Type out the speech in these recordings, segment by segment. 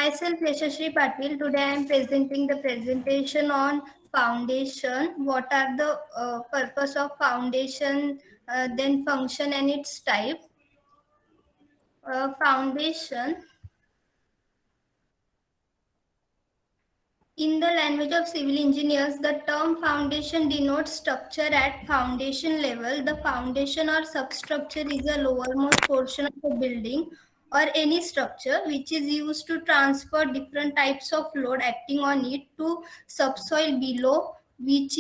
Myself Yashashree Patil. Today I am presenting the presentation on foundation. What are the purpose of foundation, then function and its type. Foundation. In the language of civil engineers, the term foundation denotes structure at foundation level. The foundation or substructure is a lowermost portion of a building or any structure which is used to transfer different types of load acting on it to subsoil below which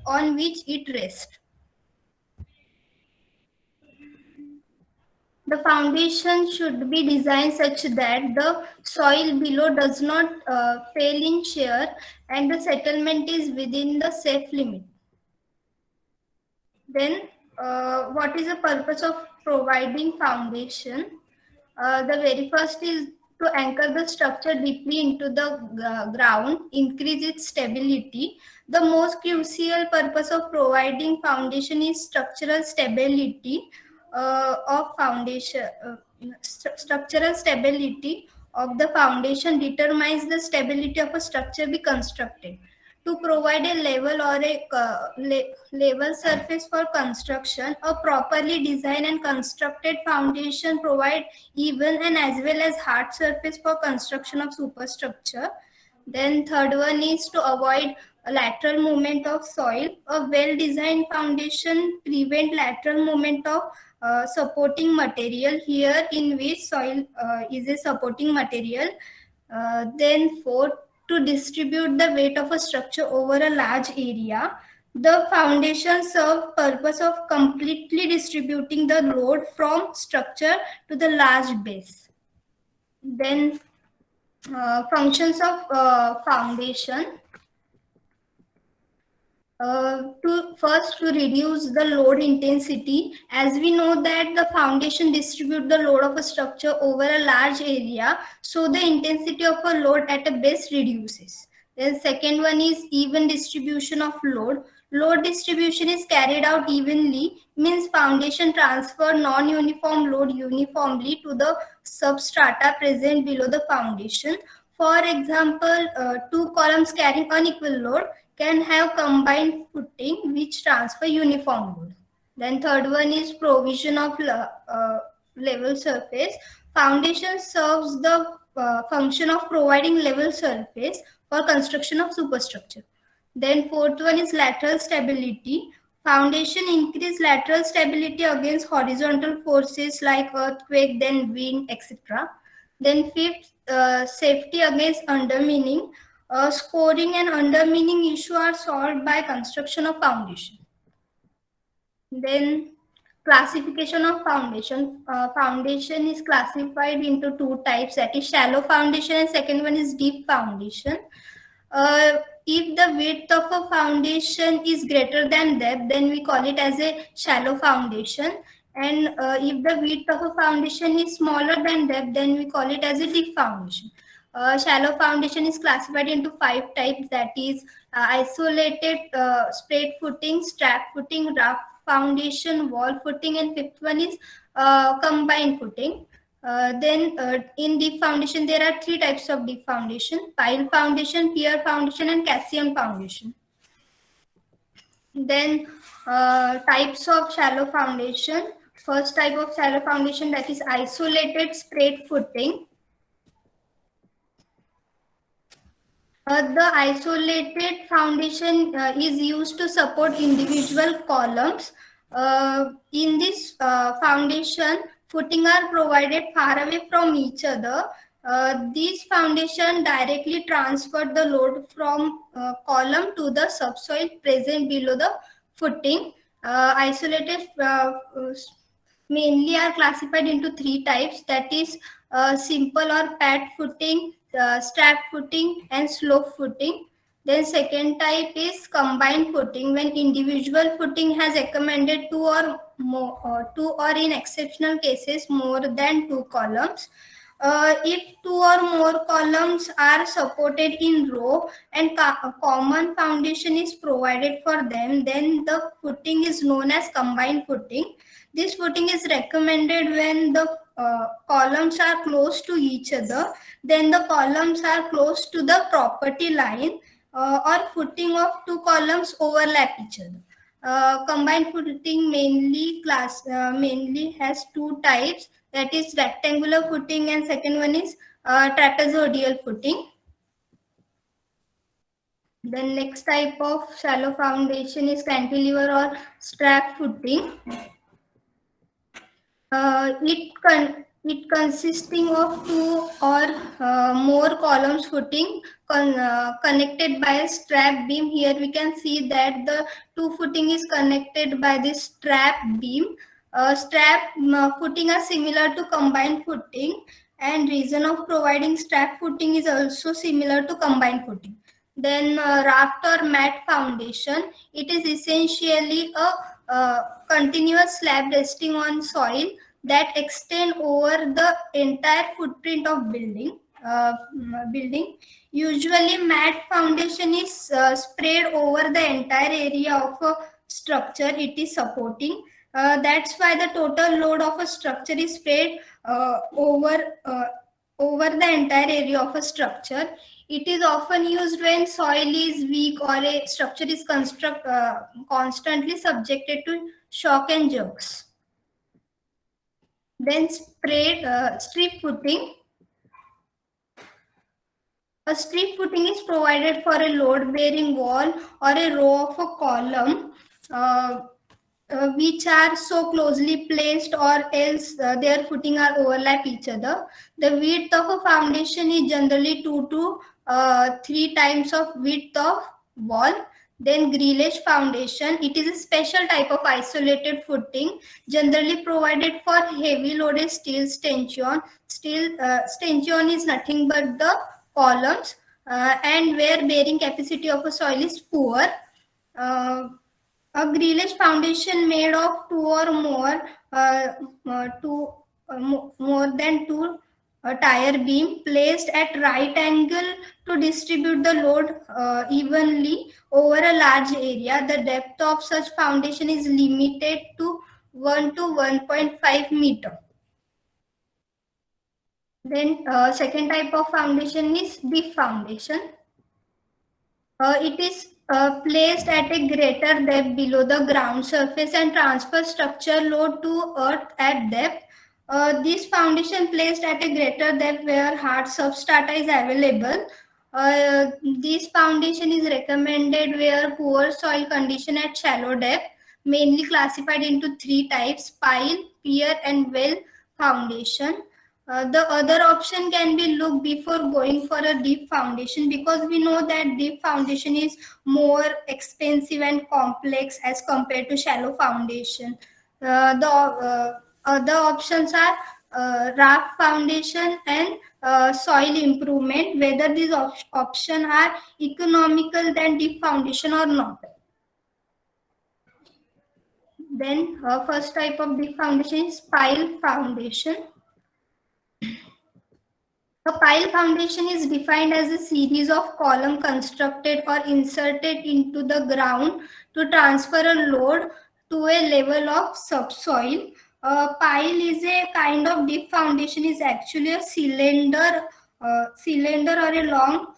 on which it rests. The foundation should be designed such that the soil below does not fail in shear and the settlement is within the safe limit. Then, what is the purpose of providing foundation? The very first is to anchor the structure deeply into the ground, increase its stability. The most crucial purpose of providing foundation is structural stability of foundation. Structural stability of the foundation determines the stability of a structure be constructed. To provide a level or a level surface for construction, a properly designed and constructed foundation provide even and as well as hard surface for construction of superstructure. Then third one is to avoid a lateral movement of soil. A well-designed foundation prevent lateral movement of supporting material, here in which soil is a supporting material. Then fourth, to distribute the weight of a structure over a large area. The foundation serve purpose of completely distributing the load from structure to the large base. Then functions of foundation. To reduce the load intensity, as we know that the foundation distribute the load of a structure over a large area, so the intensity of a load at a base reduces. Then second one is even distribution of load. Load distribution is carried out evenly, means foundation transfer non-uniform load uniformly to the substrata present below the foundation. For example, two columns carrying unequal load can have combined footing which transfer uniform load. Then third one is provision of level surface. Foundation serves the function of providing level surface for construction of superstructure. Then fourth one is lateral stability. Foundation increase lateral stability against horizontal forces like earthquake, then wind, etc. Then fifth, safety against undermining. Scoring and undermining issue are solved by construction of foundation. Then classification of foundation. Foundation is classified into two types, that is shallow foundation and second one is deep foundation. If the width of a foundation is greater than depth, then we call it as a shallow foundation. And if the width of a foundation is smaller than depth, then we call it as a deep foundation. Shallow foundation is classified into 5 types, that is isolated, straight footing, strap footing, rough foundation, wall footing, and fifth one is combined footing. In deep foundation, there are 3 types of deep foundation: pile foundation, pier foundation, and caisson foundation. Then types of shallow foundation. First type of shallow foundation, that is isolated straight footing. The isolated foundation is used to support individual columns. In this foundation, footing are provided far away from each other. These foundation directly transfer the load from column to the subsoil present below the footing. Isolated mainly are classified into 3 types, that is simple or pad footing, strap footing, and slope footing. Then second type is combined footing, when individual footing has recommended 2 or more, 2 or in exceptional cases more than 2 columns. If 2 or more columns are supported in row and a common foundation is provided for them, then the footing is known as combined footing. This footing is recommended when the columns are close to each other, then the columns are close to the property line, or footing of two columns overlap each other. Combined footing mainly has two types, that is rectangular footing, and second one is trapezoidal footing. The next type of shallow foundation is cantilever or strap footing. It consisting of two or more columns footing connected by a strap beam. Here we can see that the two footing is connected by this strap beam. Strap footing are similar to combined footing, and reason of providing strap footing is also similar to combined footing. Then raft or mat foundation. It is essentially a continuous slab resting on soil that extend over the entire footprint of building. Usually mat foundation is spread over the entire area of a structure it is supporting. That's why the total load of a structure is spread over the entire area of a structure. It is often used when soil is weak or a structure is constantly subjected to shock and jerks. Then strip footing. A strip footing is provided for a load-bearing wall or a row of a column which are so closely placed, or else their footing are overlap each other. The width of a foundation is generally 2 to 3 times of width of wall. Then grillage foundation. It is a special type of isolated footing generally provided for heavy loaded steel stanchion. Stanchion is nothing but the columns, and where bearing capacity of a soil is poor. A grillage foundation made of two or more more than two tire beam placed at right angle to distribute the load evenly over a large area. The depth of such foundation is limited to 1 to 1.5 meter. Then second type of foundation is dip foundation. It is placed at a greater depth below the ground surface and transfer structure load to earth at depth. This foundation placed at a greater depth where hard substrata is available. This foundation is recommended where poor soil condition at shallow depth, mainly classified into three types: pile, pier, and well foundation. The other option can be looked before going for a deep foundation, because we know that deep foundation is more expensive and complex as compared to shallow foundation. The other options are raft foundation and soil improvement, whether these options are economical than deep foundation or not. Then first type of deep foundation is pile foundation. A pile foundation is defined as a series of columns constructed or inserted into the ground to transfer a load to a level of subsoil. A pile is a kind of deep foundation, is actually a cylinder or a long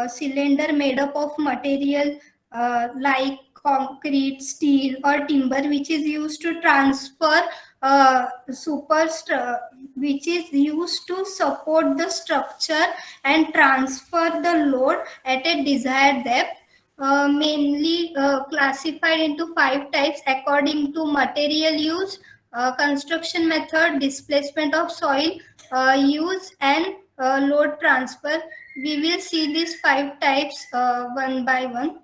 cylinder made up of material like concrete, steel, or timber, which is used to transfer which is used to support the structure and transfer the load at a desired depth. Mainly classified into 5 types according to material use, construction method, displacement of soil use, and load transfer. We will see these 5 types one by one.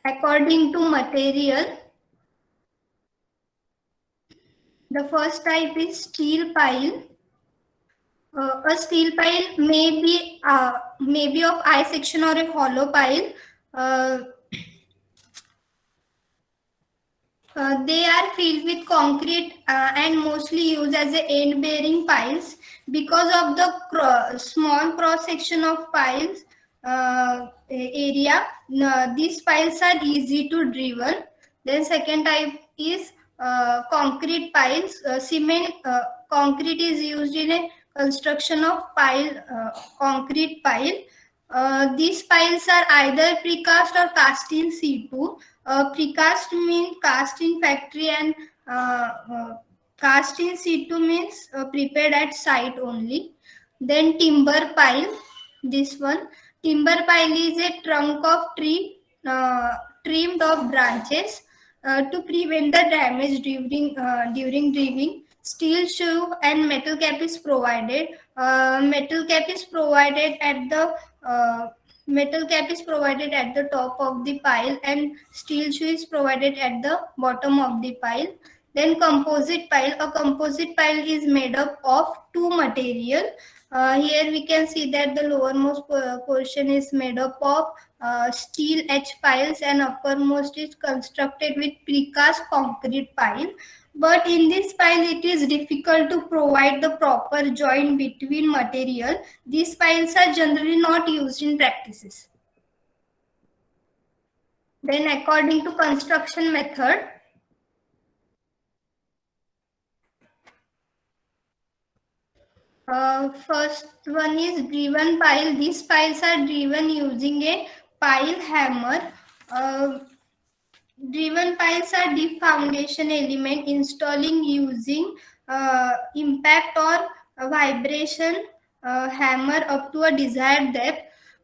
According to material, the first type is steel pile. A steel pile may be of I section or a hollow pile. They are filled with concrete and mostly used as a end-bearing piles. Because of the small cross-section of piles area, these piles are easy to driven. Then second type is concrete piles. Cement concrete is used in a construction of concrete pile. These piles are either precast or cast in situ. Precast means cast in factory, and cast in situ means prepared at site only. Then timber pile. This one, timber pile is a trunk of tree trimmed off branches to prevent the damage during drilling. Steel shoe and metal cap is provided. Metal cap is provided at the uh, metal cap is provided at the top of the pile, and steel shoe is provided at the bottom of the pile. Then composite pile. A composite pile is made up of two material. Here we can see that the lowermost portion is made up of steel H piles, and uppermost is constructed with precast concrete pile. But in this pile, it is difficult to provide the proper joint between material. These piles are generally not used in practices. Then according to construction method, first one is driven pile. These piles are driven using a pile hammer. Driven piles are deep foundation element installing using impact or vibration hammer up to a desired depth.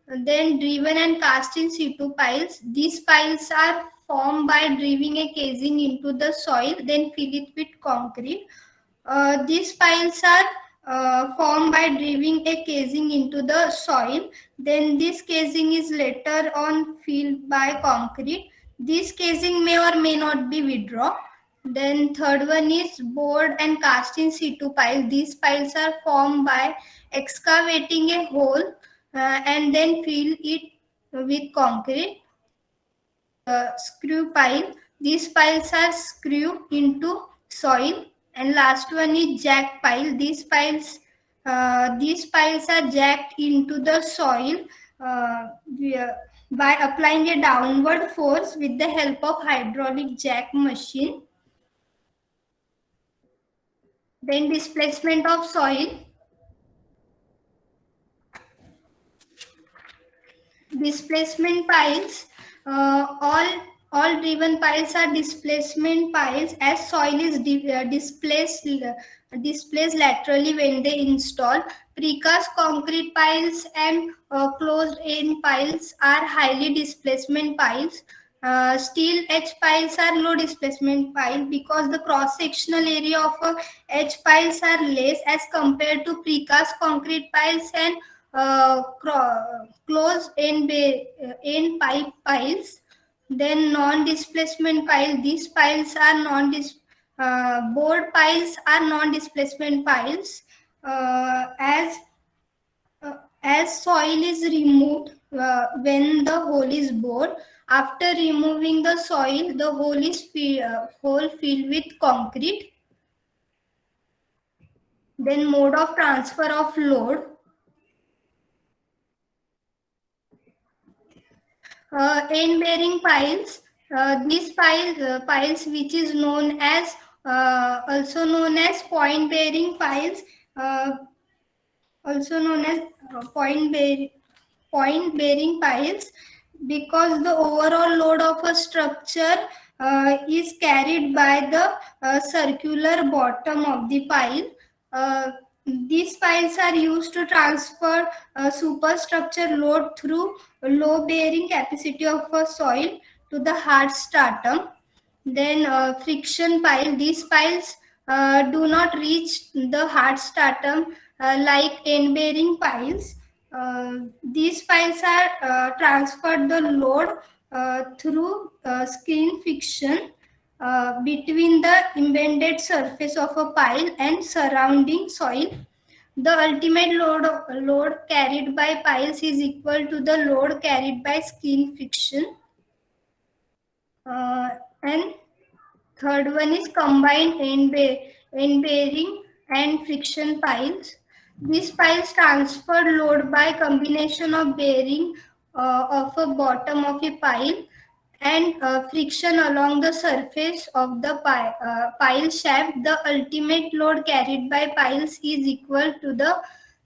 Then driven and cast in situ piles. These piles are formed by driving a casing into the soil, then fill it with concrete. These piles are formed by driving a casing into the soil. Then this casing is later on filled by concrete. This casing may or may not be withdrawn. Then third one is bored and cast in situ pile. These piles are formed by excavating a hole and then fill it with concrete. Screw pile. These piles are screwed into soil. And last one is jack pile. These piles are jacked into the soil uh, by applying a downward force with the help of hydraulic jack machine. Then displacement of soil. Displacement piles. All driven piles are displacement piles as soil is displaced laterally when they install. Precast concrete piles and closed end piles are highly displacement piles. Steel H piles are low displacement pile because the cross sectional area of H piles are less as compared to precast concrete piles and closed end pipe piles. Then non-displacement pile. These piles are board piles are non-displacement piles as soil is removed when the hole is bored. After removing the soil, the hole filled with concrete. Then mode of transfer of load. End bearing piles. These piles which is known as also known as point bearing piles, also known as point bearing piles, because the overall load of a structure is carried by the circular bottom of the pile. These piles are used to transfer superstructure load through low bearing capacity of a soil to the hard stratum. Then friction pile. These piles do not reach the hard stratum like end bearing piles. These piles are transferred the load through skin friction between the embedded surface of a pile and surrounding soil. The ultimate load carried by piles is equal to the load carried by skin friction. And third one is combined end bearing and friction piles. These piles transfer load by combination of bearing of a bottom of a pile and friction along the surface of the pile shaft. The ultimate load carried by piles is equal to the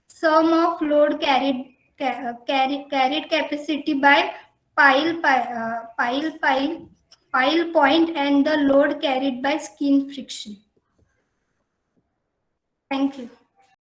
sum of load carried capacity by pile point and the load carried by skin friction. Thank you.